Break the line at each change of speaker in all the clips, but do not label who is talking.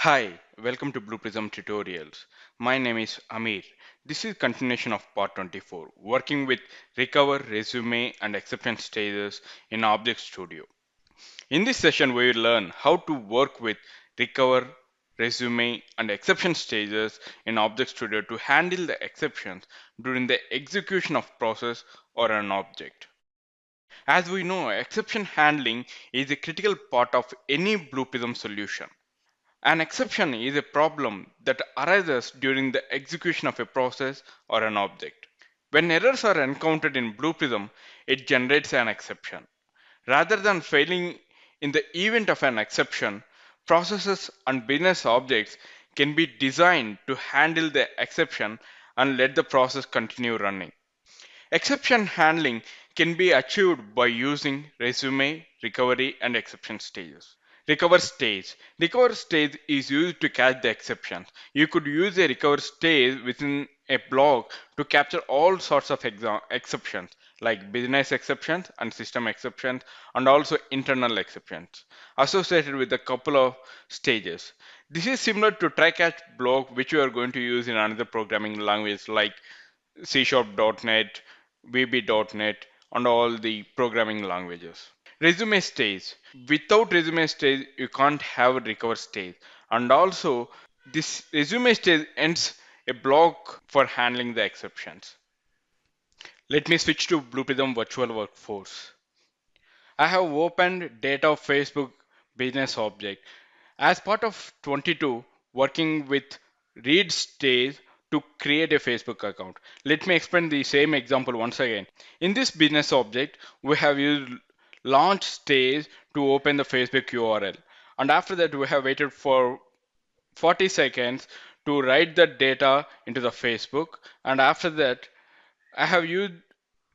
Hi, welcome to Blue Prism Tutorials. My name is Amir. This is continuation of part 24, working with recover, resume and exception stages in Object Studio. In this session, we will learn how to work with recover, resume and exception stages in Object Studio to handle the exceptions during the execution of process or an object. As we know, exception handling is a critical part of any Blue Prism solution. An exception is a problem that arises during the execution of a process or an object. When errors are encountered in Blue Prism, it generates an exception. Rather than failing in the event of an exception, processes and business objects can be designed to handle the exception and let the process continue running. Exception handling can be achieved by using resume, recovery, and exception stages. Recover stage. Recover stage is used to catch the exceptions. You could use a recover stage within a block to capture all sorts of exceptions like business exceptions and system exceptions and also internal exceptions associated with a couple of stages. This is similar to try catch block which you are going to use in another programming language like C#.NET, VB.NET, and all the programming languages. Resume stage. Without resume stage, you can't have a recover stage. And also, this resume stage ends a block for handling the exceptions. Let me switch to Blue Prism Virtual Workforce. I have opened data of Facebook business object. As part of 22, working with read stage to create a Facebook account. Let me explain the same example once again. In this business object, we have used launch stage to open the Facebook URL. And after that, we have waited for 40 seconds to write the data into the Facebook. And after that, I have used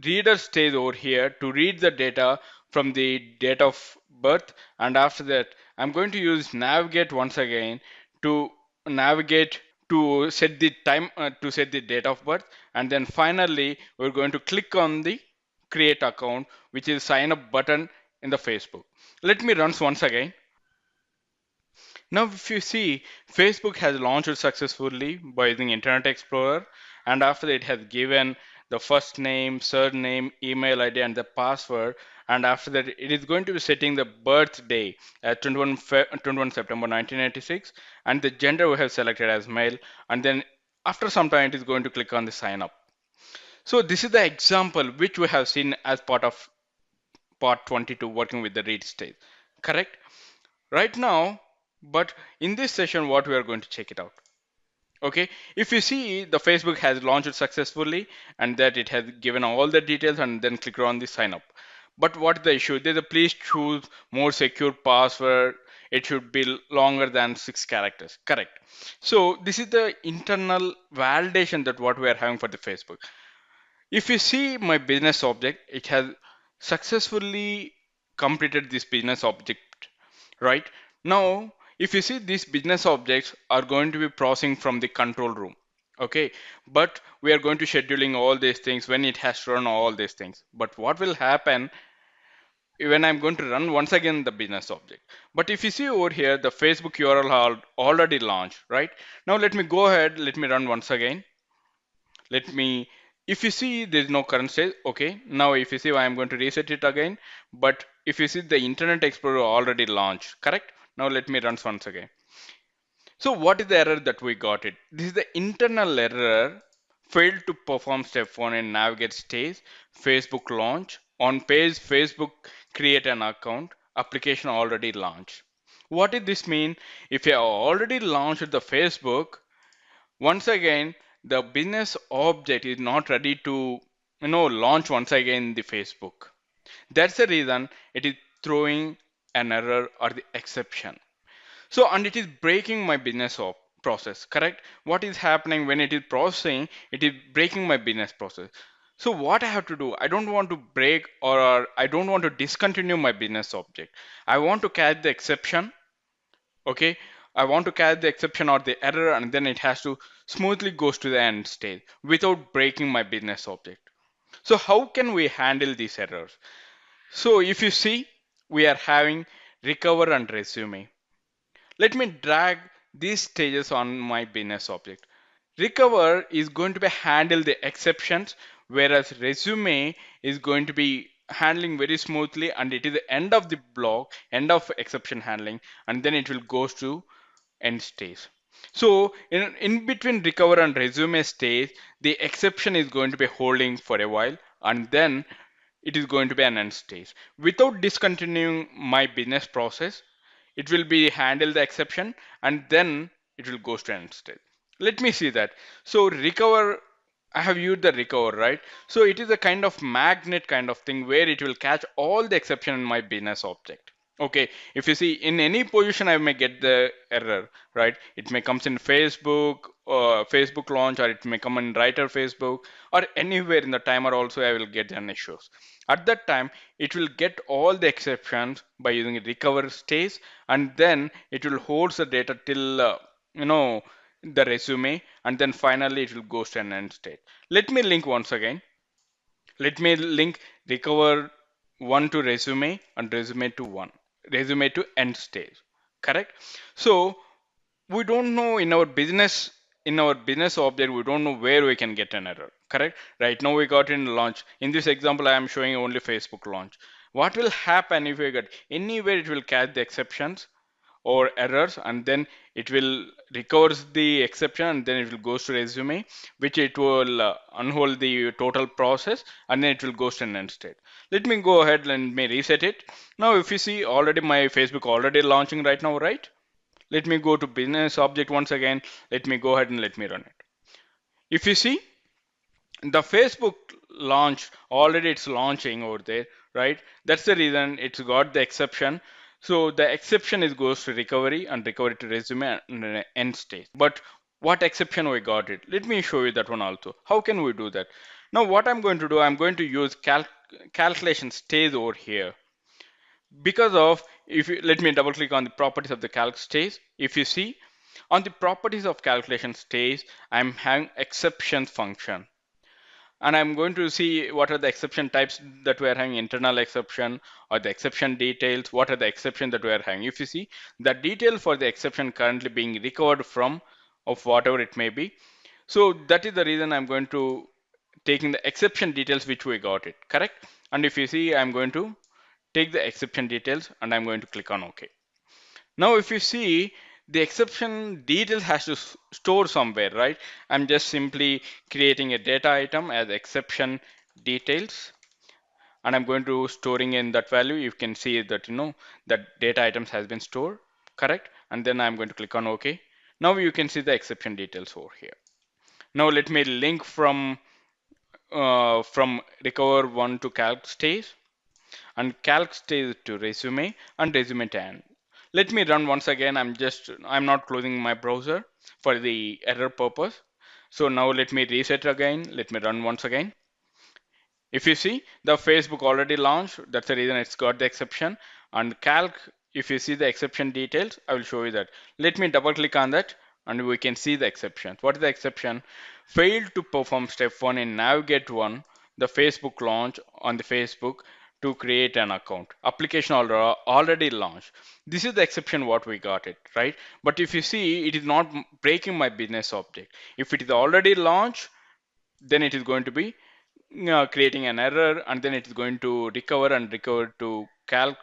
reader stage over here to read the data from the date of birth, and after that I'm going to use navigate once again to navigate to set the time to set the date of birth, and then finally we're going to click on the create account, which is sign up button in the Facebook. Let me run once again. Now, if you see, Facebook has launched successfully by using Internet Explorer, and after that, it has given the first name, surname, email ID, and the password. And after that, it is going to be setting the birthday at 21 September 1986, and the gender we have selected as male. And then, after some time, it is going to click on the sign up. So, this is the example which we have seen as part of part 22 working with the read stage. Correct? Right now, but in this session what we are going to check it out. Okay, if you see, the Facebook has launched successfully and that it has given all the details and then click on the sign up. But what the issue, there's a please choose more secure password, it should be longer than 6 characters. Correct. So this is the internal validation that what we are having for the Facebook. If you see my business object, it has successfully completed this business object, right? Now, if you see, these business objects are going to be processing from the control room. Okay, but we are going to scheduling all these things when it has to run all these things. But what will happen when I'm going to run once again the business object? But if you see over here, the Facebook URL already launched, right? Now let me go ahead, let me run once again. Let me, if you see there is no current state, okay, now if you see I am going to reset it again, but if you see the Internet Explorer already launched, correct? Now let me run once again. So what is the error that we got it? This is the internal error, failed to perform step 1 in navigate stage, Facebook launch, on page Facebook create an account, application already launched. What did this mean? If you have already launched the Facebook, once again the business object is not ready to launch once again the Facebook. That's the reason it is throwing an error or the exception. So, and it is breaking my business process, correct? What is happening when it is processing, it is breaking my business process. So what I have to do, I don't want to break or I don't want to discontinue my business object. I want to catch the exception. Okay, I want to catch the exception or the error, and then it has to smoothly goes to the end stage without breaking my business object. So how can we handle these errors? So if you see, we are having recover and resume. Let me drag these stages on my business object. Recover is going to be handle the exceptions, whereas resume is going to be handling very smoothly, and it is the end of the block, end of exception handling, and then it will goes to end stage. So in between recover and resume stage, the exception is going to be holding for a while, and then it is going to be an end stage. Without discontinuing my business process, it will be handle the exception, and then it will go to end stage. Let me see that. So recover, I have used the recover, right? So it is a kind of magnet kind of thing where it will catch all the exception in my business object. Okay, if you see in any position I may get the error, right? It may comes in Facebook, Facebook launch, or it may come in writer Facebook, or anywhere in the timer also I will get an issues. At that time, it will get all the exceptions by using a recover stage, and then it will hold the data till you know the resume, and then finally it will go to an end state. Let me link once again. Let me link recover 1 to resume and resume to 1, resume to end stage. Correct? So we don't know in our business object, we don't know where we can get an error. Correct? Right now we got in launch. In this example, I am showing only Facebook launch. What will happen if we get anywhere, it will catch the exceptions or errors, and then it will recovers the exception, and then it will goes to resume, which it will unhold the total process, and then it will go to an end state. Let me go ahead and may reset it. Now if you see, already my Facebook already launching right now, right? Let me go to business object once again. Let me go ahead and let me run it. If you see, the Facebook launch already, it's launching over there, right? That's the reason it's got the exception. So the exception is goes to recovery, and recovery to resume and end stage. But what exception we got it? Let me show you that one also. How can we do that? Now what I'm going to do, I'm going to use calculation stage over here. Because of, if you let me double click on the properties of the calc stage. If you see on the properties of calculation stage, I'm having exception function, and I'm going to see what are the exception types that we are having, internal exception or the exception details, what are the exceptions that we are having. If you see the detail for the exception currently being recovered from, of whatever it may be, so that is the reason I'm going to taking the exception details which we got it, correct? And if you see, I'm going to take the exception details and I'm going to click on OK. Now, if you see, the exception details has to store somewhere, right? I'm just simply creating a data item as exception details, and I'm going to storing in that value. You can see that, that data items has been stored, correct? And then I'm going to click on OK. Now you can see the exception details over here. Now let me link from recover 1 to calc stage, and calc stage to resume, and resume to end. Let me run once again. I'm not closing my browser for the error purpose. So now let me reset again. Let me run once again. If you see, the Facebook already launched, that's the reason it's got the exception. And calc, if you see the exception details, I will show you that. Let me double click on that and we can see the exception. What is the exception? Failed to perform step 1 in navigate 1, the Facebook launch on the Facebook to create an account. Application already launched. This is the exception what we got it, right? But if you see, it is not breaking my business object. If it is already launched, then it is going to be creating an error, and then it is going to recover and recover to calc,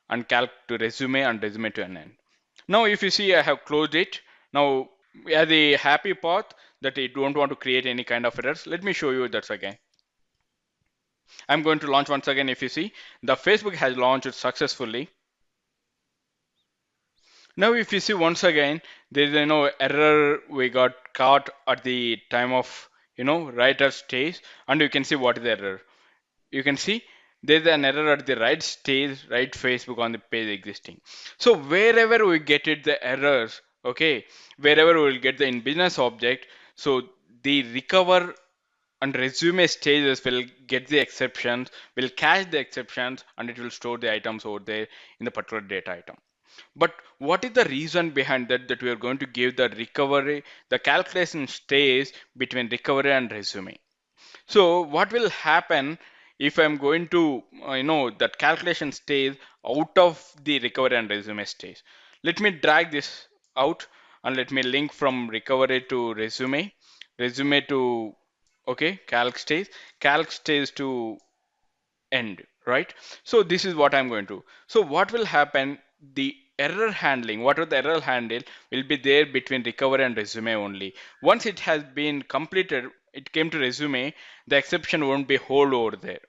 and calc to resume, and resume to an end. Now if you see, I have closed it. Now as a happy path that I don't want to create any kind of errors, let me show you that again. I'm going to launch once again. If you see, the Facebook has launched successfully. Now if you see once again, there is error we got caught at the time of writer stage, and you can see what is the error. You can see there's an error at the right stage, right Facebook on the page existing. So wherever we get it the errors, okay, wherever we will get the in business object, so the recover and resume stages will get the exceptions, will catch the exceptions, and it will store the items over there in the particular data item. But what is the reason behind that, that we are going to give the recovery, the calculation stage between recovery and resume? So what will happen if I'm going to, that calculation stage out of the recovery and resume stage? Let me drag this out, and let me link from recovery to resume, resume to, okay, calc stage, calc stage to end, right? So this is what I'm going to. So what will happen? The error handling, whatever the error handle will be there between recovery and resume only. Once it has been completed, it came to resume, the exception won't be hold over there.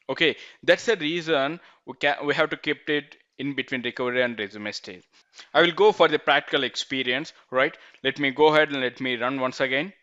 Okay, that's the reason we have to keep it in between recovery and resume stage. I will go for the practical experience, right? Let me go ahead and let me run once again.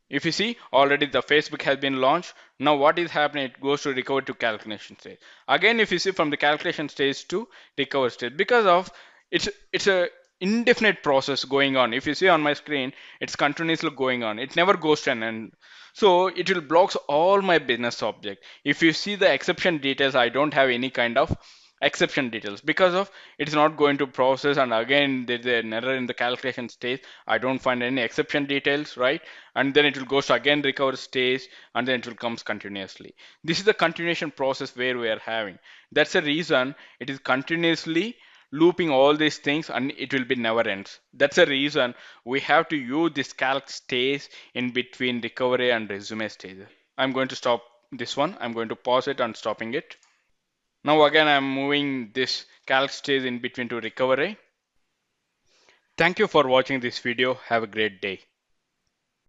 If you see, already the Facebook has been launched. Now what is happening? It goes to recover to calculation stage. Again, if you see from the calculation stage to recover stage, because of it's a indefinite process going on. If you see on my screen, it's continuously going on. It never goes to an end. So it will blocks all my business object. If you see the exception details, I don't have any kind of exception details because of it's not going to process, and again there's an error in the calculation stage. I don't find any exception details, right? And then it will go to again recover stage, and then it will comes continuously. This is the continuation process where we are having. That's the reason it is continuously looping all these things, and it will be never ends. That's the reason we have to use this calc stage in between recovery and resume stage. I'm going to stop this one. I'm going to pause it and stopping it. Now again I'm moving this calc stage in between to recovery. Thank you for watching this video. Have a great day.